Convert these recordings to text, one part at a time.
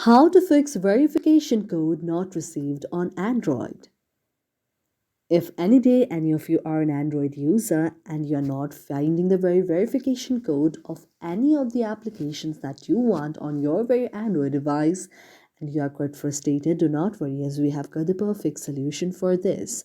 How to fix verification code not received on Android. If any day any of you are an Android user and you're not finding the very verification code of any of the applications that you want on your very Android device and you are quite frustrated, do not worry, as we have got the perfect solution for this.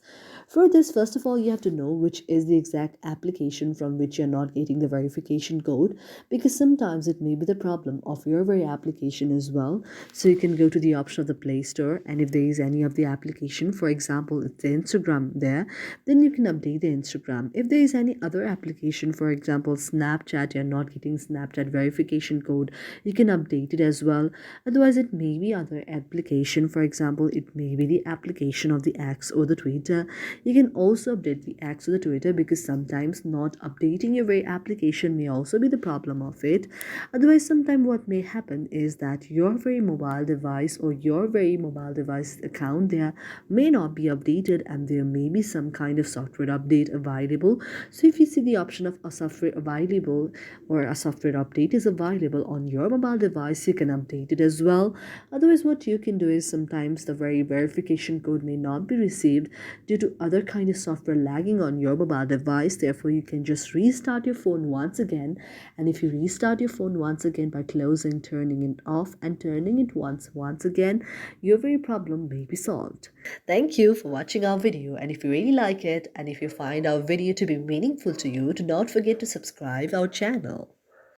For this, first of all, you have to know which is the exact application from which you're not getting the verification code, because sometimes it may be the problem of your very application as well. So you can go to the option of the Play Store, and if there is any of the application, for example, it's the Instagram there, then you can update the Instagram. If there is any other application, for example, Snapchat, you're not getting Snapchat verification code, you can update it as well. Otherwise, it may be other application. For example, it may be the application of the X or the Twitter. You can also update the X or the Twitter, because sometimes not updating your very application may also be the problem of it. Otherwise, sometimes what may happen is that your very mobile device or your very mobile device account there may not be updated, and there may be some kind of software update available. So if you see the option of a software available or a software update is available on your mobile device, you can update it as well. Otherwise, what you can do is sometimes the very verification code may not be received due to other kind of software lagging on your mobile device. Therefore, you can just restart your phone once again, and if you restart your phone once again by closing, turning it off and turning it once again, your very problem may be solved. Thank you for watching our video, and if you really like it and if you find our video to be meaningful to you, do not forget to subscribe our channel.